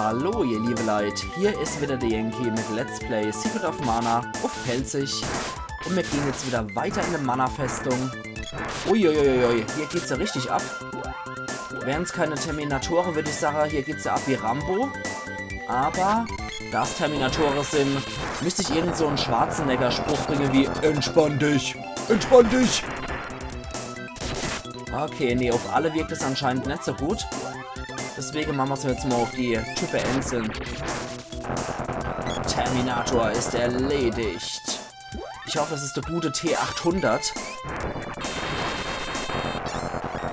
Hallo ihr liebe Leute, hier ist wieder der Yankee mit Let's Play Secret of Mana auf Pelzig. Und wir gehen jetzt wieder weiter in der Mana-Festung. Uiuiuiui, hier geht's ja richtig ab. Wären es keine Terminatoren, würde ich sagen, hier geht's ja ab wie Rambo. Aber, da es Terminatoren sind, müsste ich irgend so einen Schwarzenegger-Spruch bringen wie Entspann dich, entspann dich. Okay, nee, auf alle wirkt es anscheinend nicht so gut. Deswegen machen wir es jetzt mal auf die Typen einzeln. Terminator ist erledigt. Ich hoffe, es ist der gute T800.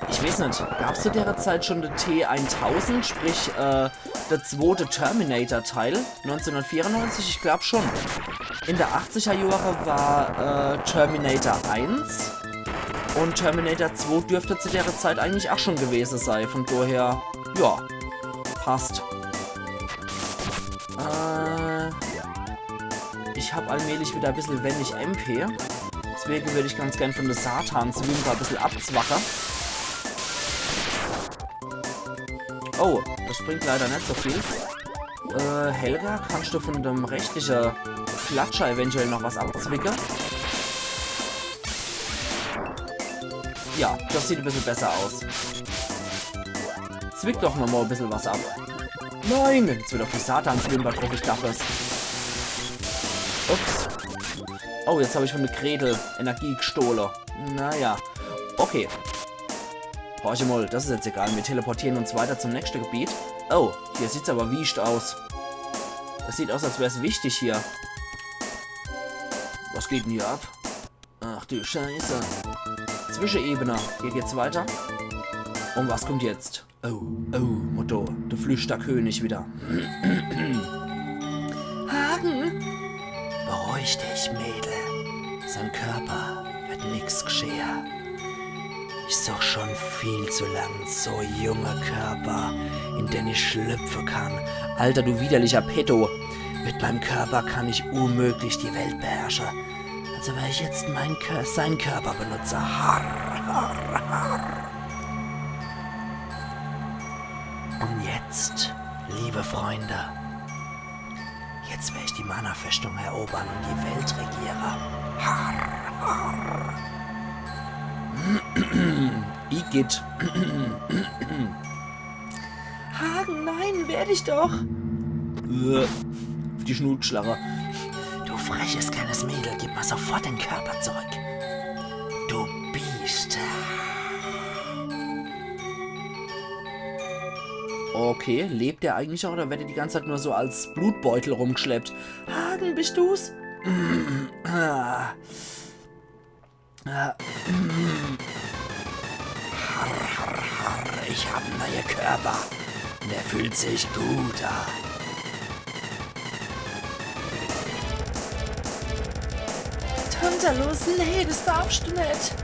Ich weiß nicht, gab es zu der Zeit schon den T1000, sprich der zweite Terminator-Teil? 1994? Ich glaube schon. In der 80er Jahre war Terminator 1 und Terminator 2 dürfte zu der Zeit eigentlich auch schon gewesen sein. Von daher, ja, passt. Ich habe allmählich wieder ein bisschen wenig MP. Deswegen würde ich ganz gern von der Satanswimper ein bisschen abzwacken. Oh, das bringt leider nicht so viel. Helga, kannst du von dem rechtlichen Klatscher eventuell noch was abzwicken? Ja, das sieht ein bisschen besser aus. Zwick doch nochmal ein bisschen was ab. Nein, jetzt wird auf die Satanswimper drauf, ich dachte es. Ups. Oh, jetzt habe ich von der Gretel Energie gestohlen. Naja, okay. Horche mal, das ist jetzt egal. Wir teleportieren uns weiter zum nächsten Gebiet. Oh, hier sieht es aber wischt aus. Das sieht aus, als wäre es wichtig hier. Was geht denn hier ab? Ach du Scheiße. Zwischenebene. Hier geht's weiter. Und was kommt jetzt? Oh, Motto. Der Flüchterkönig wieder. Hagen! Beruhig dich, Mädel. Sein Körper wird nichts geschehen. Ich such schon viel zu lang so junge Körper, in den ich schlüpfen kann. Alter, du widerlicher Petto. Mit meinem Körper kann ich unmöglich die Welt beherrschen. Also weil ich jetzt seinen Körper benutze. Und jetzt, liebe Freunde, jetzt werde ich die Mana-Festung erobern und die Welt regieren. Igitt. Hagen, nein, werde ich doch. Die Schnutschlarre. Du freches kleines Mädel, gib mal sofort den Körper zurück. Du Biest. Okay, lebt der eigentlich auch oder wird er die ganze Zeit nur so als Blutbeutel rumgeschleppt? Hagen, bist du's? Ich habe einen neuen Körper. Und der fühlt sich gut an. Tantalus, nee, das darfst du nicht.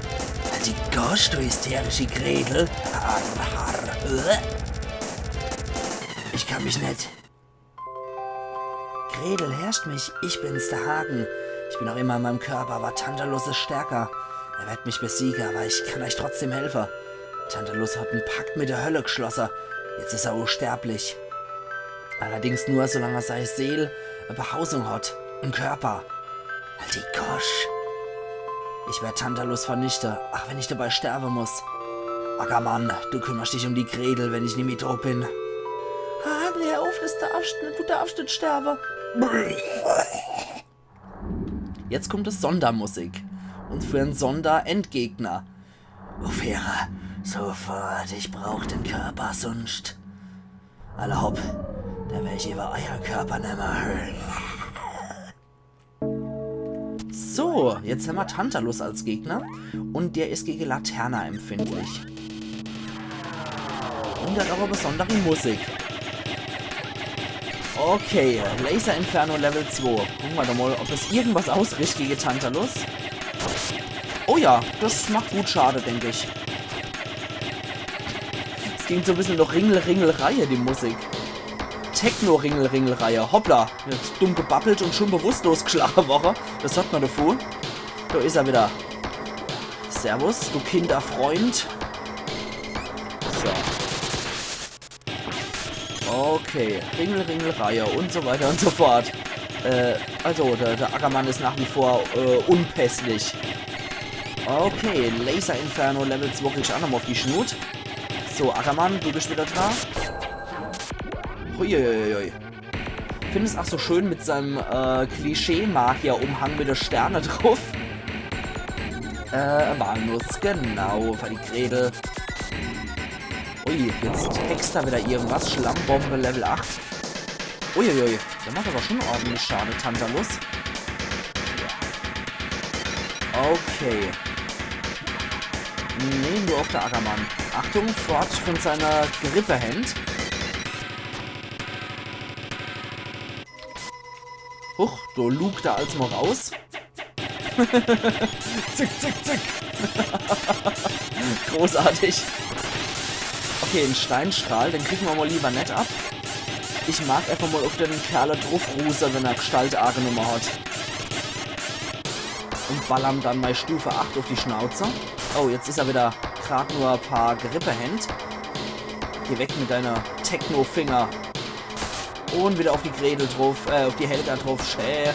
Die Gosh, du hysterische Gretel. Ich kann mich nicht. Gretel, herrscht mich. Ich bin's, der Hagen. Ich bin auch immer in meinem Körper, aber Tantalus ist stärker. Er wird mich besiegen, aber ich kann euch trotzdem helfen. Tantalus hat einen Pakt mit der Hölle geschlossen. Jetzt ist er unsterblich. Allerdings nur, solange seine Seele eine Behausung hat. Einen Körper. Halt die Gosh. Ich werde Tantalus vernichten, auch wenn ich dabei sterben muss. Ackermann, du kümmerst dich um die Gretel, wenn ich nicht mit drauf bin. Hagen, hör auf, du darfst nicht sterben. Jetzt kommt es Sondermusik. Und für einen Sonderendgegner. Ufera, sofort, ich brauch den Körper, sonst. Alle hopp, da werde ich über euer Körper nehmen. So, jetzt haben wir Tantalus als Gegner. Und der ist gegen Laterna empfindlich. Und hat auch eine besondere Musik. Okay, Laser Inferno Level 2. Gucken wir doch mal, ob das irgendwas ausrichtet gegen Tantalus. Oh ja, das macht gut Schade, denke ich. Es ging so ein bisschen noch Ringel-Ringel-Reihe, die Musik. Techno-Ringel-Ringel-Reihe. Hoppla, jetzt dumm gebabbelt und schon bewusstlos geschlagen Woche. Das hat man davor. Da ist er wieder. Servus, du Kinderfreund. So. Okay. Okay, Ringelreihe und so weiter und so fort. Also, der Ackermann ist nach wie vor unpässlich. Okay, Laser Inferno Level 2 krieg ich auch nochmal auf die Schnut. So, Ackermann, du bist wieder da. Huiuiui. Ich finde es auch so schön mit seinem Klischee-Magier-Umhang mit der Sterne drauf. Walnuss, genau, für die Gretel. Ui, jetzt hext er wieder irgendwas. Schlammbombe Level 8. Uiuiui, der macht aber schon ordentlich Schade, Tantalus. Okay. Nee, nur auf der Ackermann. Achtung, fort von seiner Grippehand. Huch, du lugt da als mal raus. Zick, zick, zick. Großartig. Okay, ein Steinstrahl, den kriegen wir mal lieber nicht ab. Ich mag einfach mal auf den Kerl draufrusen, wenn er gestaltarge Nummer hat. Und ballern dann bei Stufe 8 auf die Schnauze. Oh, jetzt ist er wieder gerade nur ein paar Grippehand. Geh weg mit deiner Techno-Finger. Und wieder auf die Gretel drauf, auf die Helga drauf. Schä.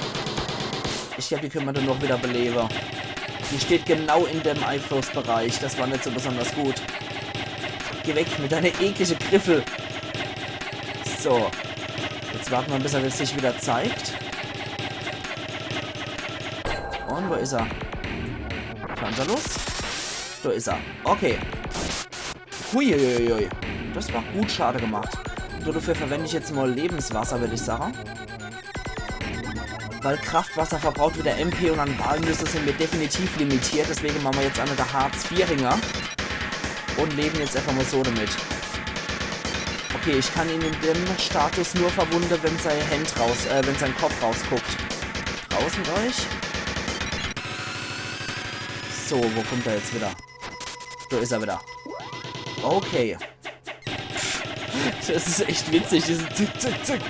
Ich glaube, die können wir dann noch wieder beleben. Die steht genau in dem Einflussbereich. Das war nicht so besonders gut. Geh weg mit deiner ekligen Griffel. So. Jetzt warten wir, bis er sich wieder zeigt. Und wo ist er? Tantalus? Da ist er. Okay. Huiuiui. Das war gut schade gemacht. So, dafür verwende ich jetzt mal Lebenswasser, würde ich sagen. Weil Kraftwasser verbraucht wieder MP und an Walnüsse sind wir definitiv limitiert. Deswegen machen wir jetzt eine der Hartz-IV-Ringer. Und leben jetzt einfach mal so damit. Okay, ich kann ihn in dem Status nur verwunden, wenn wenn sein Kopf rausguckt. Raus mit euch. So, wo kommt er jetzt wieder? Da ist er wieder. Okay. Das ist echt witzig, diese Zick, Zick, Zick.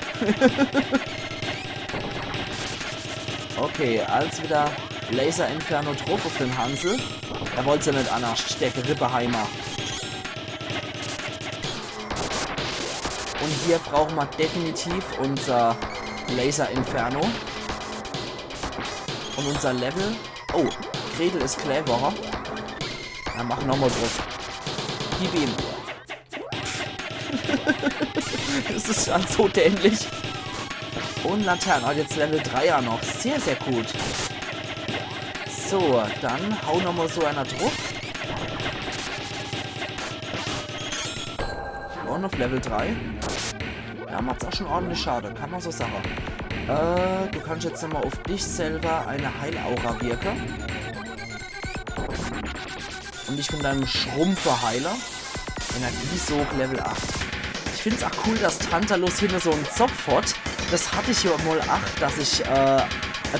Okay, als wieder Laser Inferno drauf auf den Hansel. Er wollte ja nicht anascht, der Grippeheimer. Und hier brauchen wir definitiv unser Laser Inferno. Und unser Level. Oh, Gretel ist cleverer. Ja, mach nochmal drauf. Gib ihm. Das ist schon so dämlich. Und Laterne hat jetzt Level 3er noch. Sehr, sehr gut. So, dann hau nochmal so einer drauf. Und auf Level 3. Ja, macht's auch schon ordentlich schade. Kann man so sagen. Du kannst jetzt nochmal auf dich selber eine Heilaura wirken. Und dich von deinem Schrumpfer-Heiler. Energiesog Level 8. Ich finde es auch cool, dass Tantalus hinter so einen Zopf hat. Das hatte ich ja mal dass ich ein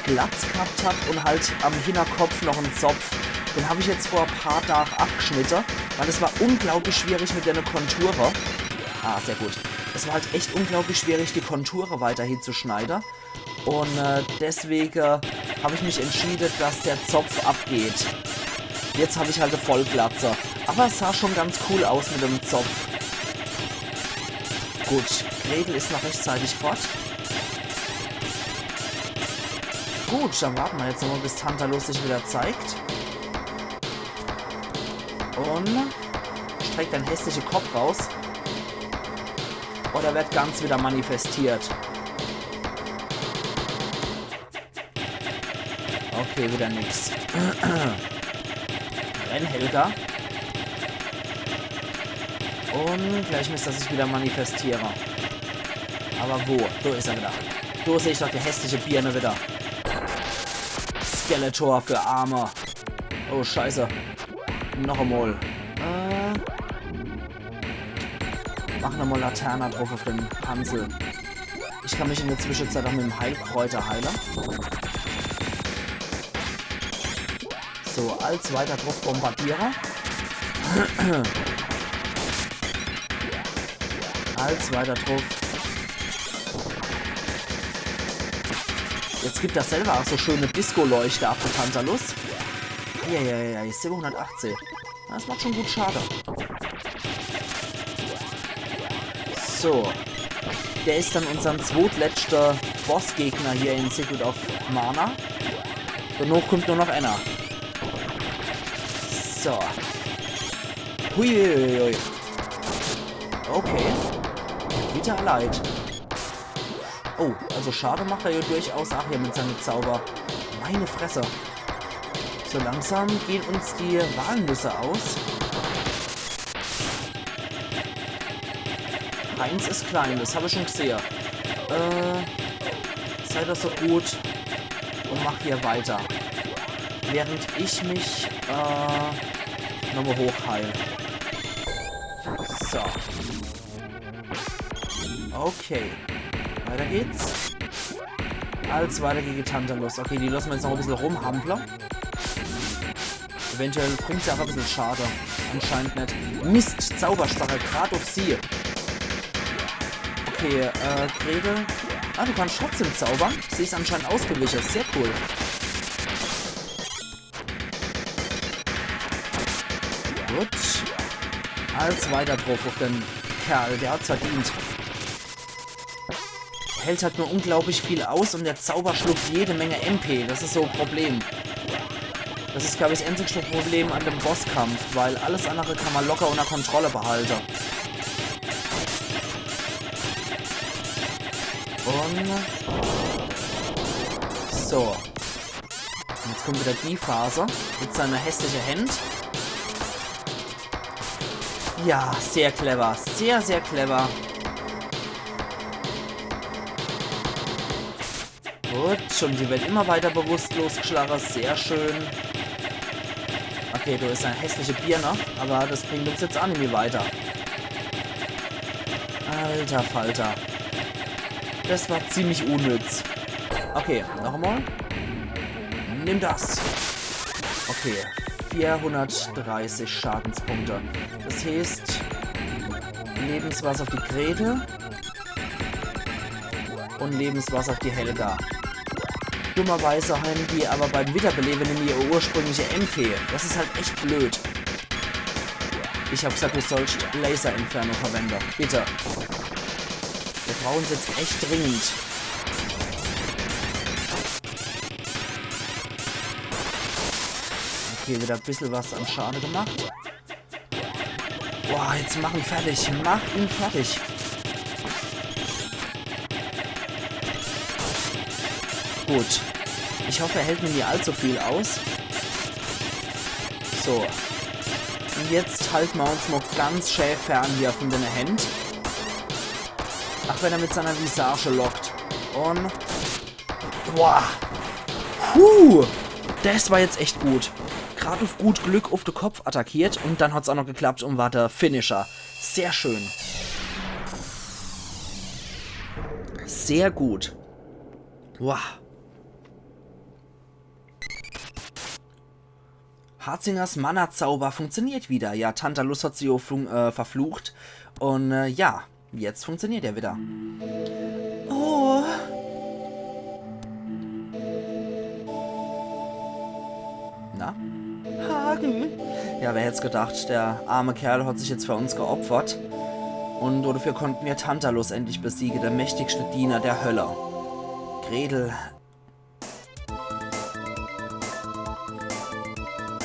Glatz gehabt habe und halt am Hinterkopf noch einen Zopf. Den habe ich jetzt vor ein paar Tagen abgeschnitten, weil es war unglaublich schwierig mit der Konture. Ah, sehr gut. Es war halt echt unglaublich schwierig, die Konture weiterhin zu schneiden. Und deswegen habe ich mich entschieden, dass der Zopf abgeht. Jetzt habe ich halt eine Vollglatze. Aber es sah schon ganz cool aus mit dem Zopf. Gut, Gretel ist noch rechtzeitig fort. Gut, dann warten wir jetzt nochmal, bis Tantalus sich wieder zeigt. Und streckt einen hässlichen Kopf raus. Oder wird ganz wieder manifestiert. Okay, wieder nix. Rennhelga. Und gleich müsste er sich wieder manifestieren. Aber wo? Da ist er wieder. Da sehe ich doch die hässliche Birne wieder. Skeletor für Arme. Oh, scheiße. Noch einmal. Mach nochmal Laterne drauf auf den Hansel. Ich kann mich in der Zwischenzeit auch mit dem Heilkräuter heilen. So, als weiter drauf bombardiere. Als weiter drauf. Jetzt gibt das selber auch so schöne Disco-Leuchte ab, der Tantalus. Ja, 718. Das macht schon gut Schade. So. Der ist dann unser zweitletzter Bossgegner hier in Secret of Mana. Danach kommt nur noch einer. So. Huiuiui. Okay. Wieder leid. Oh, also schade macht er ja durchaus auch hier mit seinen Zauber. Meine Fresse. So langsam gehen uns die Walnüsse aus. Heinz ist klein, das habe ich schon gesehen. Sei doch so gut und mach hier weiter. Während ich mich nochmal hochheile. So. Okay. Weiter geht's. Als weiter gegen Tantalus. Okay, die lassen wir jetzt noch ein bisschen rumhampeln. Eventuell bringt sie aber ein bisschen schade. Anscheinend nicht. Mist, Zaubersprache, gerade auf sie. Okay, Gretel. Ah, du kannst trotzdem zaubern. Sie ist anscheinend ausgewichen. Sehr cool. Gut. Als weiter drauf auf den Kerl. Der hat's verdient. Hält halt nur unglaublich viel aus und der Zauber schluckt jede Menge MP. Das ist so ein Problem. Das ist, glaube ich, das einzigste Problem an dem Bosskampf, weil alles andere kann man locker unter Kontrolle behalten. Und so. Jetzt kommt wieder die Phase mit seiner hässlichen Hand. Ja, sehr clever. Sehr, sehr clever. Gut, schon die wird immer weiter bewusstlos geschlagen. Sehr schön. Okay, du bist eine hässliche Birne, aber das bringt uns jetzt auch nicht mehr weiter. Alter Falter. Das war ziemlich unnütz. Okay, noch einmal. Nimm das. Okay, 430 Schadenspunkte. Das heißt, Lebenswasser auf die Gretel und Lebenswasser auf die Helga. Dummerweise haben die aber beim Wiederbeleben nämlich ihre ursprüngliche MP. Das ist halt echt blöd. Ich habe gesagt, du sollst Laser-Inferno verwenden. Bitte. Wir brauchen es jetzt echt dringend. Okay, wieder ein bisschen was an Schade gemacht. Boah, jetzt mach ihn fertig. Mach ihn fertig. Gut. Ich hoffe, er hält mir nie allzu viel aus. So. Und jetzt halten wir uns noch ganz schön fern hier von den Händen. Ach, wenn er mit seiner Visage lockt. Und... Boah. Das war jetzt echt gut. Gerade auf gut Glück auf den Kopf attackiert. Und dann hat es auch noch geklappt und war der Finisher. Sehr schön. Sehr gut. Wow. Harzingers Mana-Zauber funktioniert wieder. Ja, Tantalus hat sie verflucht. Und ja, jetzt funktioniert er wieder. Oh. Na? Hagen. Ja, wer hätte es gedacht, der arme Kerl hat sich jetzt für uns geopfert. Und dafür konnten wir Tantalus endlich besiegen, der mächtigste Diener der Hölle. Gretel.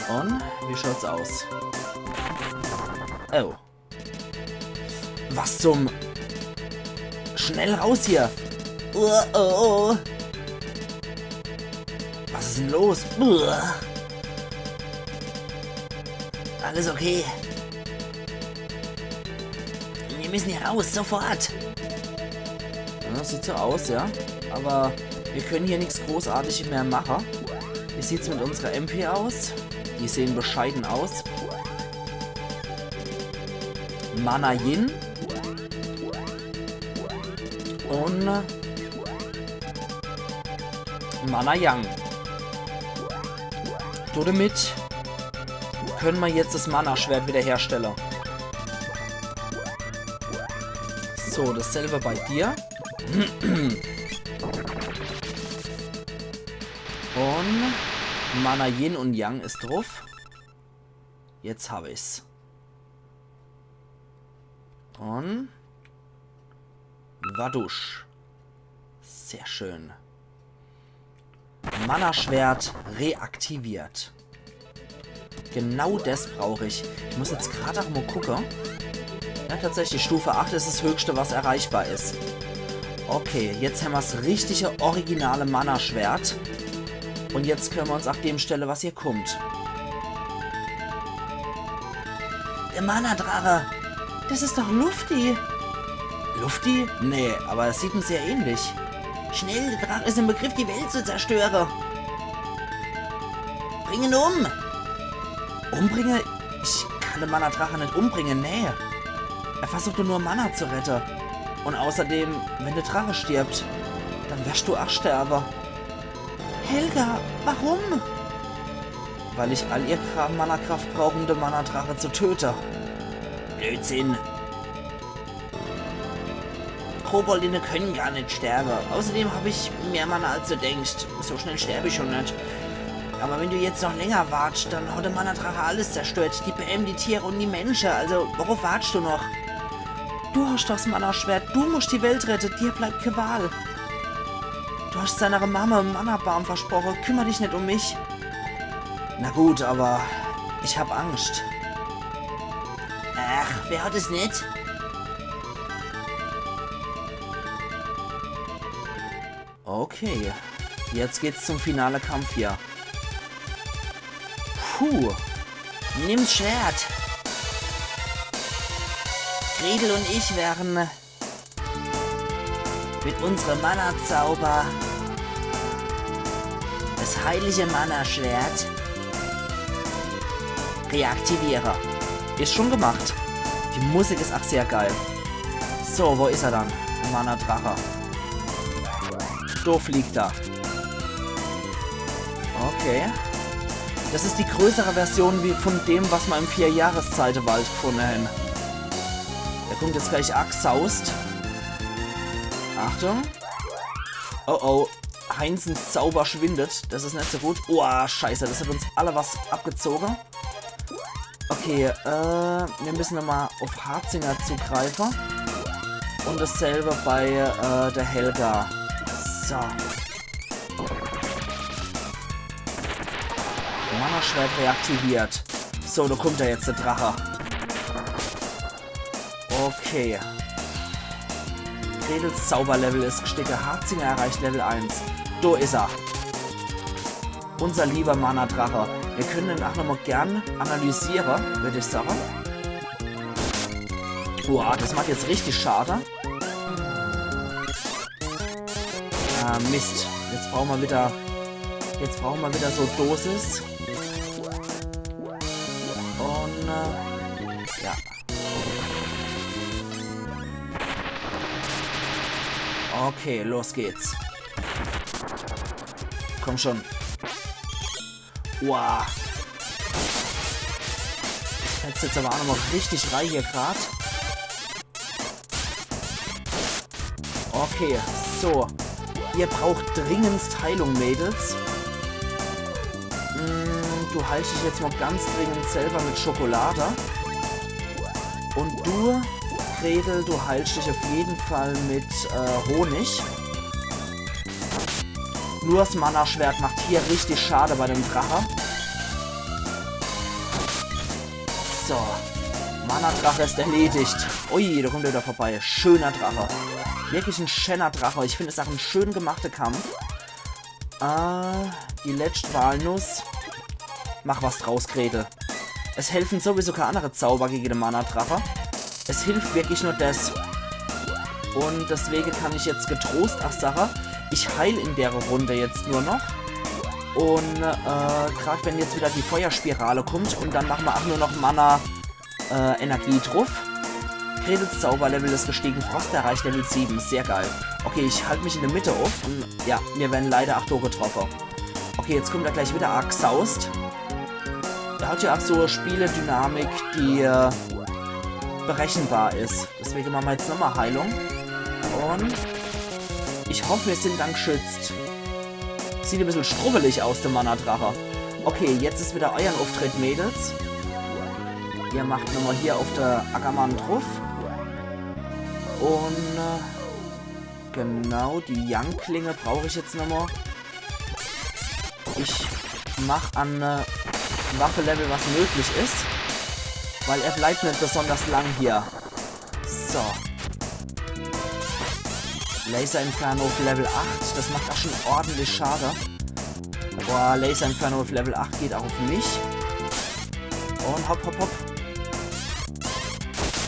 Und wie schaut's aus? Oh. Was zum... Schnell raus hier! Oh. Was ist denn los? Alles okay. Wir müssen hier raus, sofort. Ja, das sieht so aus, ja. Aber wir können hier nichts Großartiges mehr machen. Wie sieht's mit unserer MP aus? Die sehen bescheiden aus. Mana Yin. Und Mana Yang. Damit können wir jetzt das Mana-Schwert wiederherstellen. So, dasselbe bei dir. Und Mana Yin und Yang ist drauf. Jetzt habe ich's. Und Wadusch. Sehr schön. Mana-Schwert reaktiviert. Genau das brauche ich. Ich muss jetzt gerade auch mal gucken. Ja, tatsächlich, Stufe 8 ist das Höchste, was erreichbar ist. Okay, jetzt haben wir das richtige, originale Mana-Schwert. Und jetzt können wir uns nach dem stellen, was hier kommt. Der Mana-Drache. Das ist doch Lufti. Lufti? Nee, aber es sieht uns sehr ähnlich. Schnell, der Drache ist im Begriff, die Welt zu zerstören. Bring ihn um. Umbringen? Ich kann den Mana-Drache nicht umbringen, nee. Er versucht nur Mana zu retten. Und außerdem, wenn der Drache stirbt, dann wirst du auch sterben. Helga, warum? Weil ich all ihr Mana-Kraft brauche, um den Mana-Drache zu töten. Blödsinn. Kobolde können gar nicht sterben. Außerdem habe ich mehr Mana als du denkst. So schnell sterbe ich schon nicht. Aber wenn du jetzt noch länger wartest, dann hat der Mana-Drache alles zerstört. Die BM, die Tiere und die Menschen. Also, worauf wartest du noch? Du hast das Mana-Schwert. Du musst die Welt retten. Dir bleibt keine Wahl. Du hast seiner Mama einen Mana-Baum versprochen. Kümmere dich nicht um mich. Na gut, aber ich habe Angst. Ach, wer hat es nicht? Okay, jetzt geht's zum finale Kampf hier. Puh, nimm's Schwert. Gretel und ich werden mit unserem Mana-Zauber das heilige Mana-Schwert reaktivieren. Ist schon gemacht. Die Musik ist auch sehr geil. So, wo ist er dann? Mana-Drache. Da fliegt er. Okay. Das ist die größere Version wie von dem, was wir im 4-Jahreszeiten-Wald gefunden haben. Der kommt jetzt gleich saust. Achtung. Oh oh. Heinzens Zauber schwindet. Das ist nicht so gut. Oh, scheiße. Das hat uns alle was abgezogen. Okay, wir müssen nochmal auf Harzinger zugreifen. Und dasselbe bei der Helga. So. Mana-Schwert reaktiviert. So, da kommt ja jetzt der Drache. Okay. Gretels Zauberlevel ist gestiegen. Harzinger erreicht Level 1. Da ist er. Unser lieber Mana-Drache. Wir können ihn auch nochmal gern analysieren, würde ich sagen. Boah, das macht jetzt richtig schade. Mist. Jetzt brauchen wir wieder so Dosis. Und, ja. Okay, los geht's. Komm schon. Wow. Ich fetze jetzt aber auch nochmal richtig rein hier gerade. Okay, so. Ihr braucht dringendst Heilung, Mädels. Du heilst dich jetzt mal ganz dringend selber mit Schokolade. Und du, Gretel, du heilst dich auf jeden Fall mit Honig. Nur das Mana-Schwert macht hier richtig schade bei dem Drache. So. Mana-Drache ist erledigt. Ui, da kommt er wieder vorbei. Schöner Drache. Wirklich ein schöner Drache. Ich finde es auch ein schön gemachter Kampf. Die letzte Walnuss. Mach was draus, Gretel. Es helfen sowieso keine andere Zauber gegen den Mana-Drache. Es hilft wirklich nur das. Und deswegen kann ich jetzt getrost Sache. Ich heile in der Runde jetzt nur noch. Und gerade wenn jetzt wieder die Feuerspirale kommt und dann machen wir auch nur noch Mana Energie drauf. Gretels Zauberlevel ist gestiegen. Frost erreicht Level 7. Sehr geil. Okay, ich halte mich in der Mitte auf. Und ja, wir werden leider auch getroffen. Okay, jetzt kommt er gleich wieder arg saust. Er hat ja auch so Spieledynamik, die berechenbar ist. Deswegen machen wir jetzt nochmal Heilung. Und ich hoffe, wir sind dann geschützt. Sieht ein bisschen strubbelig aus, der Mana-Drache. Okay, jetzt ist wieder euer Auftritt, Mädels. Ihr macht nochmal hier auf der Ackermann drauf. Und Genau, die Yang-Klinge brauche ich jetzt nochmal. Ich mache an Waffe-Level, was möglich ist. Weil er bleibt nicht besonders lang hier. So. Laser Inferno auf Level 8. Das macht auch schon ordentlich Schade. Boah, Laser Inferno auf Level 8 geht auch auf mich. Und hopp, hopp, hopp.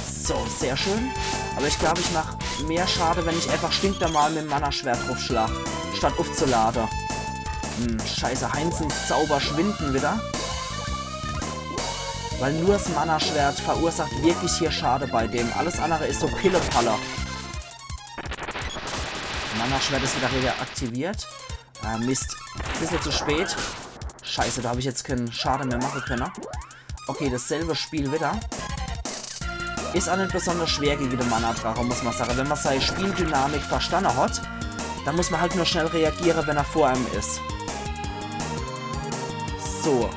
So, sehr schön. Aber ich glaube, ich mache mehr Schade, wenn ich einfach stinknormal mit dem Mana-Schwert drauf schlag, statt aufzuladen. Scheiße, Heinzens Zauber schwinden wieder. Weil nur das Mana-Schwert verursacht wirklich hier Schade bei dem. Alles andere ist so Pillepaller. Mana-Schwert ist wieder reaktiviert. Ah, Mist. Bisschen zu spät. Scheiße, da habe ich jetzt keinen Schaden mehr machen können. Okay, dasselbe Spiel wieder. Ist auch nicht besonders schwer gegen den Mana-Drache, muss man sagen. Wenn man seine Spieldynamik verstanden hat, dann muss man halt nur schnell reagieren, wenn er vor einem ist. So.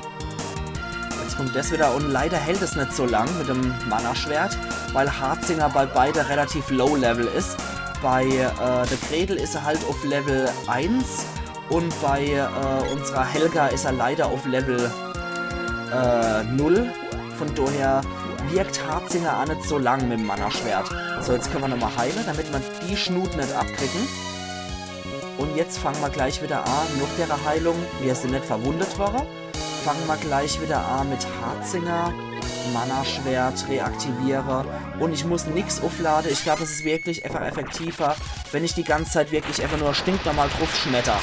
Jetzt kommt das wieder. Und leider hält es nicht so lang mit dem Mana-Schwert, weil Harzinger bei beide relativ low-level ist. Bei der Gretel ist er halt auf Level 1 und bei unserer Helga ist er leider auf Level 0. Von daher wirkt Harzinger auch nicht so lang mit dem Mana-Schwert. So, jetzt können wir nochmal heilen, damit wir die Schnut nicht abkriegen. Und jetzt fangen wir gleich wieder an, nach der Heilung, wir sind nicht verwundet worden, fangen wir gleich wieder an mit Harzinger, Mana-Schwert, reaktiviere. Und ich muss nichts aufladen. Ich glaube, es ist wirklich einfach effektiver, wenn ich die ganze Zeit wirklich einfach nur stinknormal drauf schmetter.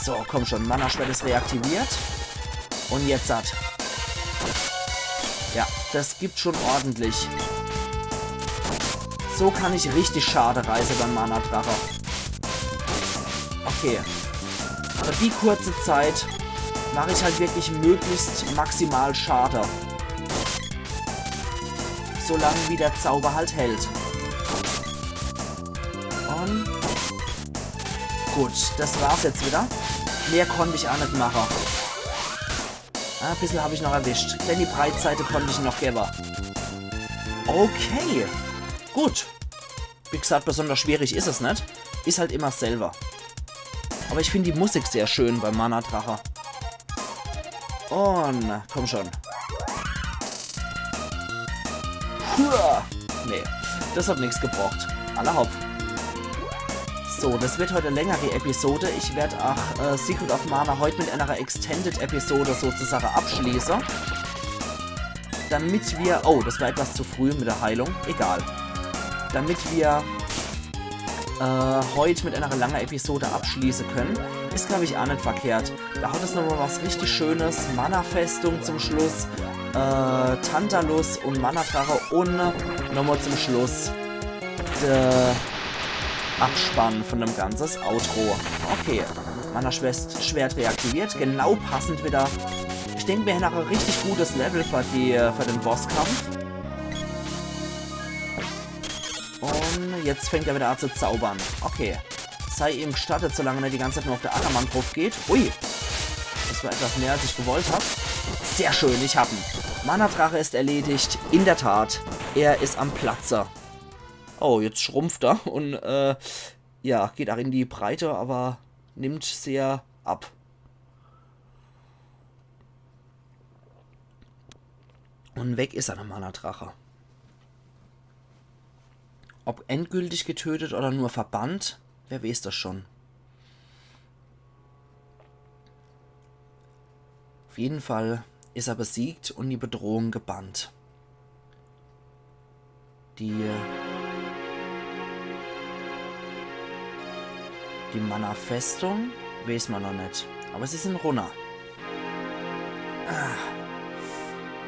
So, komm schon, Mana-Schwert ist reaktiviert. Und jetzt hat. Ja, das gibt schon ordentlich. So kann ich richtig Schade reißen beim Mana-Drache. Okay. Aber die kurze Zeit mache ich halt wirklich möglichst maximal Schade. Solange wie der Zauber halt hält. Und gut, das war's jetzt wieder. Mehr konnte ich auch nicht machen. Ein bisschen habe ich noch erwischt. Denn die Breitseite konnte ich noch geben. Okay. Gut. Wie gesagt, besonders schwierig ist es nicht. Ist halt immer selber. Aber ich finde die Musik sehr schön beim Mana-Drache. Und, komm schon. Puh. Nee, das hat nichts gebraucht. Aller Hopf. So, das wird heute eine längere Episode. Ich werde auch Secret of Mana heute mit einer Extended-Episode sozusagen abschließen. Damit wir... Oh, das war etwas zu früh mit der Heilung. Egal. Damit wir heute mit einer langen Episode abschließen können, ist, glaube ich, auch nicht verkehrt. Da hat es nochmal was richtig Schönes. Mana-Festung zum Schluss. Tantalus und Mana-Drache und nochmal zum Schluss der Abspann von dem ganzen Outro. Okay, Mana-Schwert reaktiviert, genau passend wieder. Ich denke, wir haben nachher ein richtig gutes Level für den Bosskampf. Und jetzt fängt er wieder an zu zaubern. Okay, sei ihm gestattet, solange er die ganze Zeit nur auf der Ackermann drauf geht. Ui, das war etwas mehr, als ich gewollt habe. Sehr schön, ich hab ihn. Mana-Drache ist erledigt. In der Tat, er ist am Platze. Oh, jetzt schrumpft er und ja, geht auch in die Breite, aber nimmt sehr ab. Und weg ist er, der Mana-Drache. Ob endgültig getötet oder nur verbannt, wer weiß das schon. Auf jeden Fall ist er besiegt und die Bedrohung gebannt. Die Mana-Festung weiß man noch nicht. Aber sie sind runter. Ah.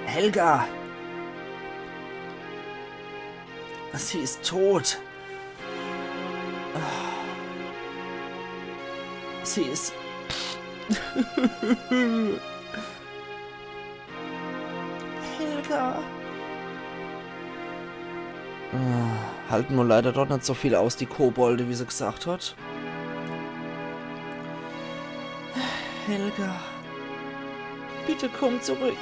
Helga! Sie ist tot. Ah. Sie ist... Helga! Ah, halten nur leider dort nicht so viel aus, die Kobolde, wie sie gesagt hat. Helga, bitte komm zurück.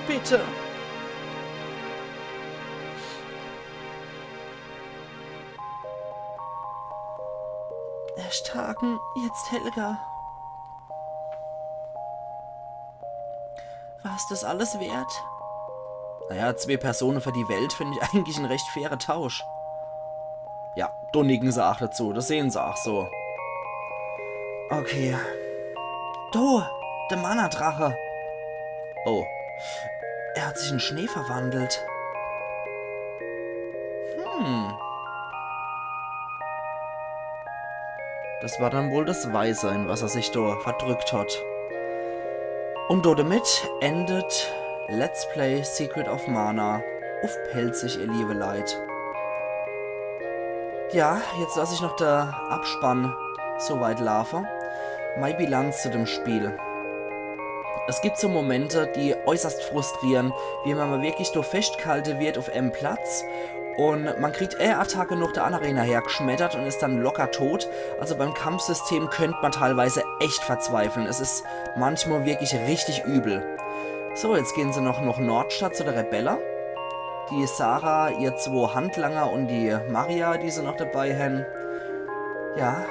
bitte. Erst Hagen, jetzt Helga. War es das alles wert? Naja, 2 Personen für die Welt finde ich eigentlich ein recht fairer Tausch. Ja, da nicken sie auch dazu, das sehen sie auch so. Okay. Du, der Mana-Drache. Oh. Er hat sich in Schnee verwandelt. Das war dann wohl das Weiße, in was er sich da verdrückt hat. Und damit endet Let's Play Secret of Mana auf Pelzig, ihr liebe Leid. Ja, jetzt lasse ich noch der Abspann soweit laufen. Meine Bilanz zu dem Spiel. Es gibt so Momente, die äußerst frustrieren, wie man mal wirklich so festgehalten wird auf einem Platz und man kriegt Attacke noch der Arena hergeschmettert und ist dann locker tot. Also beim Kampfsystem könnte man teilweise echt verzweifeln. Es ist manchmal wirklich richtig übel. So, jetzt gehen sie noch nach Nordstadt zu der Rebella. Die Sarah, ihr 2 Handlanger und die Maria, die sie noch dabei haben. Ja.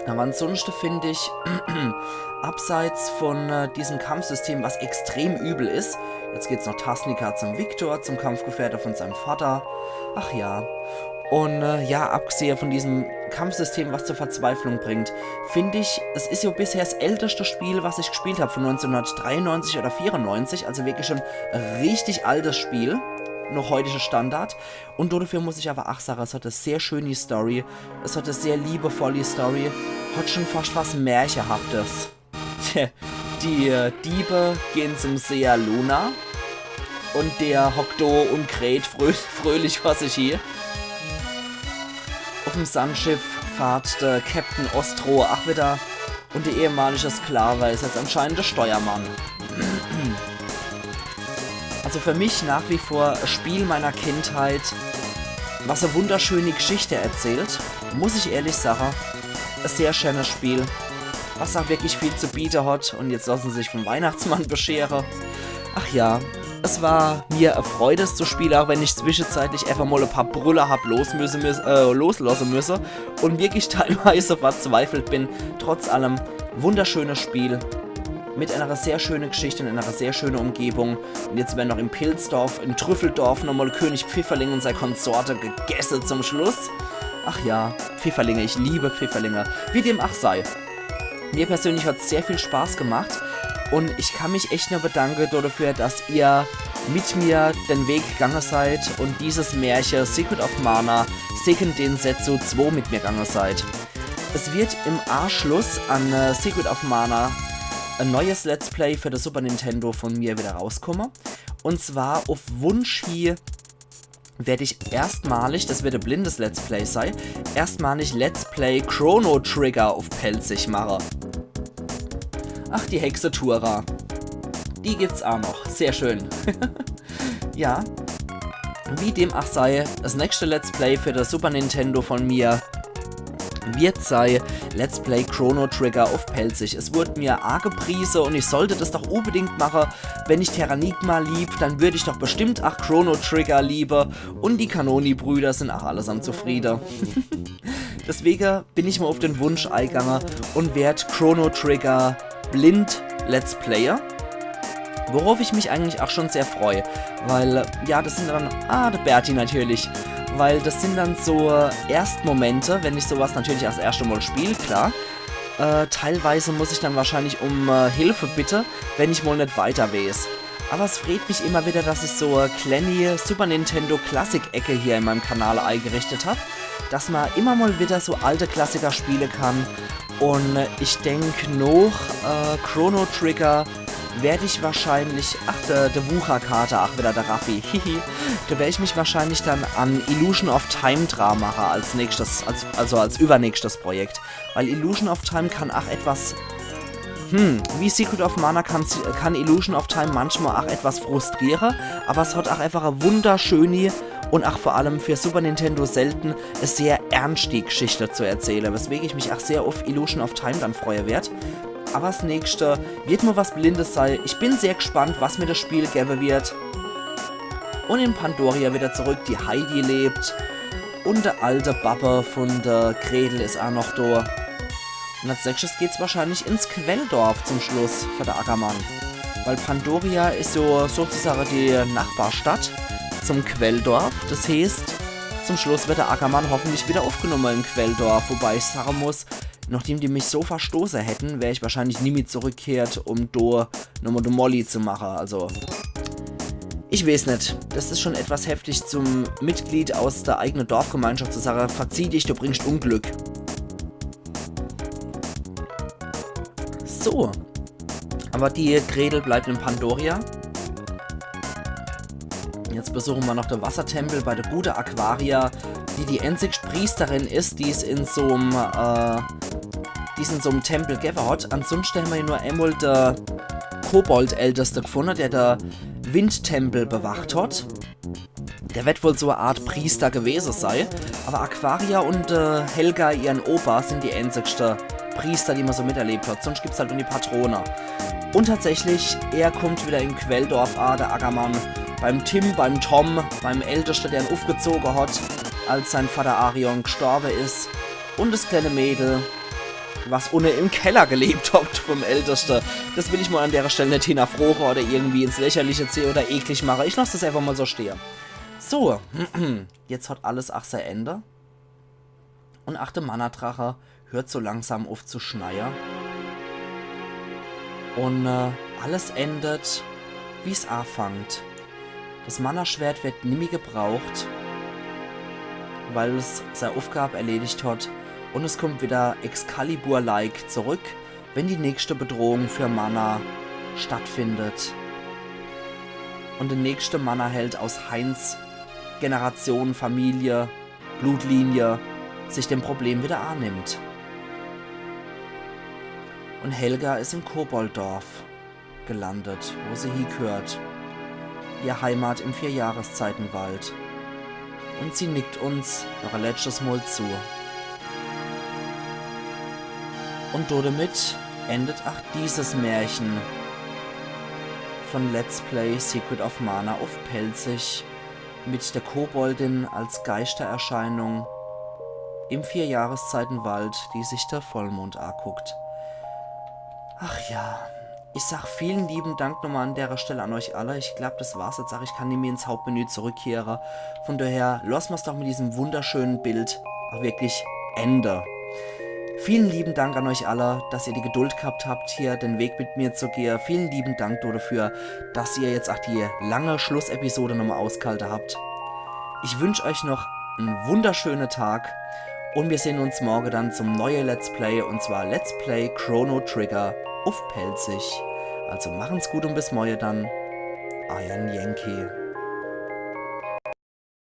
Aber ansonsten finde ich, abseits von diesem Kampfsystem, was extrem übel ist, jetzt geht's noch Tasnica zum Viktor, zum Kampfgefährte von seinem Vater, ach ja, und ja, abgesehen von diesem Kampfsystem, was zur Verzweiflung bringt, finde ich, es ist ja bisher das älteste Spiel, was ich gespielt habe, von 1993 oder 94, also wirklich schon ein richtig altes Spiel. Noch heutige Standard. Und dafür muss ich aber auch sagen, es hat eine sehr schöne Story. Es hat eine sehr liebevolle Story. Hat schon fast was Märchenhaftes. Die Diebe gehen zum Seher Luna. Und der hockt da und kräht fröhlich vor sich hier. Auf dem Sandschiff fährt der Captain Ostro auch wieder. Und der ehemalige Sklave ist jetzt anscheinend der Steuermann. Also für mich nach wie vor ein Spiel meiner Kindheit, was eine wunderschöne Geschichte erzählt, muss ich ehrlich sagen, ein sehr schönes Spiel, was auch wirklich viel zu bieten hat und jetzt lassen sie sich vom Weihnachtsmann bescheren. Ach ja, es war mir eine Freude, es zu spielen, auch wenn ich zwischenzeitlich einfach mal ein paar Brüller hab loslassen müssen und wirklich teilweise verzweifelt bin. Trotz allem, wunderschönes Spiel. Mit einer sehr schönen Geschichte, in einer sehr schönen Umgebung. Und jetzt werden noch im Pilzdorf, im Trüffeldorf nochmal König Pfifferling und seine Konsorte gegessen zum Schluss. Ach ja, Pfifferlinge, ich liebe Pfifferlinge. Wie dem auch sei. Mir persönlich hat es sehr viel Spaß gemacht. Und ich kann mich echt nur bedanken dafür, dass ihr mit mir den Weg gegangen seid und dieses Märchen Secret of Mana Seiken Densetsu 2 mit mir gegangen seid. Es wird im Anschluss an Secret of Mana ein neues Let's Play für das Super Nintendo von mir wieder rauskommen. Und zwar auf Wunsch hier werde ich erstmalig, das wird ein blindes Let's Play sein, erstmalig Let's Play Chrono Trigger auf Pelzig machen. Ach, die Hexe Tura. Die gibt's auch noch. Sehr schön. Ja. Wie dem auch sei, das nächste Let's Play für das Super Nintendo von mir wird sei Let's Play Chrono Trigger auf Pelzig. Es wurde mir angepriesen und ich sollte das doch unbedingt machen. Wenn ich Terranigma lieb, dann würde ich doch bestimmt auch Chrono Trigger lieben und die Kanoni-Brüder sind auch allesamt zufrieden. Deswegen bin ich mal auf den Wunsch eingegangen und werde Chrono Trigger blind Let's Player. Worauf ich mich eigentlich auch schon sehr freue, weil, ja, das sind dann, der Berti natürlich, weil das sind dann so Erstmomente, wenn ich sowas natürlich das erste Mal spiele, klar. Teilweise muss ich dann wahrscheinlich um Hilfe bitten, wenn ich mal nicht weiter weiß. Aber es freut mich immer wieder, dass ich so eine kleine Super Nintendo Klassik-Ecke hier in meinem Kanal eingerichtet habe, dass man immer mal wieder so alte Klassiker spielen kann. Und ich denke noch, Chrono Trigger werde ich wahrscheinlich, der Wucherkater, wieder der Raffi, da werde ich mich wahrscheinlich dann an Illusion of Time dran machen als nächstes, als übernächstes Projekt. Weil Illusion of Time kann auch etwas, wie Secret of Mana kann Illusion of Time manchmal auch etwas frustrieren, aber es hat auch einfach eine wunderschöne und auch vor allem für Super Nintendo selten eine sehr ernste Geschichte zu erzählen, weswegen ich mich auch sehr auf Illusion of Time dann freuen werde. Aber das nächste wird nur was Blindes sein. Ich bin sehr gespannt, was mir das Spiel geben wird. Und in Pandoria wieder zurück, die Heidi lebt. Und der alte Papa von der Gretel ist auch noch da. Und als nächstes geht's wahrscheinlich ins Quelldorf zum Schluss für der Ackermann. Weil Pandoria ist so sozusagen die Nachbarstadt zum Quelldorf. Das heißt, zum Schluss wird der Ackermann hoffentlich wieder aufgenommen im Quelldorf. Wobei ich sagen muss, nachdem die mich so verstoßen hätten, wäre ich wahrscheinlich nie mehr zurückkehrt, um da nochmal die Molly zu machen. Also, ich weiß nicht. Das ist schon etwas heftig zum Mitglied aus der eigenen Dorfgemeinschaft zu sagen, verzieh dich, du bringst Unglück. So. Aber die Gretel bleibt in Pandoria. Jetzt besuchen wir noch den Wassertempel bei der gute Aquaria, die einzige Priesterin ist, die es in so einem Tempel gegeben hat. Ansonsten haben wir hier nur einmal der Kobold-Älteste gefunden, der Windtempel bewacht hat. Der wird wohl so eine Art Priester gewesen sein. Aber Aquaria und Helga, ihren Opa, sind die einzigsten Priester, die man so miterlebt hat. Sonst gibt es halt nur die Patrone. Und tatsächlich, er kommt wieder im Quelldorf an, der Ackermann. Beim Tim, beim Tom, beim Ältesten, der ihn aufgezogen hat, als sein Vater Arion gestorben ist. Und das kleine Mädel, was ohne im Keller gelebt hat vom Ältesten. Das will ich mal an der Stelle nicht hinterfragen oder irgendwie ins Lächerliche ziehen oder eklig machen. Ich lasse das einfach mal so stehen. So, jetzt hat alles auch sein Ende. Und der Mannerdrache hört so langsam auf zu schneien. Und alles endet, wie es anfängt. Das Mannerschwert wird nie mehr gebraucht, weil es seine Aufgabe erledigt hat. Und es kommt wieder Excalibur-like zurück, wenn die nächste Bedrohung für Mana stattfindet. Und der nächste Mana-Held aus Heinz Generation, Familie, Blutlinie sich dem Problem wieder annimmt. Und Helga ist im Kobolddorf gelandet, wo sie hingehört. Ihr Heimat im Vierjahreszeitenwald. Und sie nickt uns noch ein letztes Mal zu. Und damit endet auch dieses Märchen von Let's Play Secret of Mana auf Pelzig mit der Koboldin als Geistererscheinung im Vierjahreszeitenwald, die sich der Vollmond anguckt. Ach ja, ich sag vielen lieben Dank nochmal an der Stelle an euch alle. Ich glaube, das war's jetzt. Ich kann nicht mehr ins Hauptmenü zurückkehren. Von daher, lassen wir es doch mit diesem wunderschönen Bild auch wirklich Ende. Vielen lieben Dank an euch alle, dass ihr die Geduld gehabt habt, hier den Weg mit mir zu gehen. Vielen lieben Dank dafür, dass ihr jetzt auch die lange Schlussepisode nochmal ausgehalten habt. Ich wünsche euch noch einen wunderschönen Tag und wir sehen uns morgen dann zum neuen Let's Play, und zwar Let's Play Chrono Trigger auf Pelzig. Also machen's gut und bis morgen dann. Euer Yankee.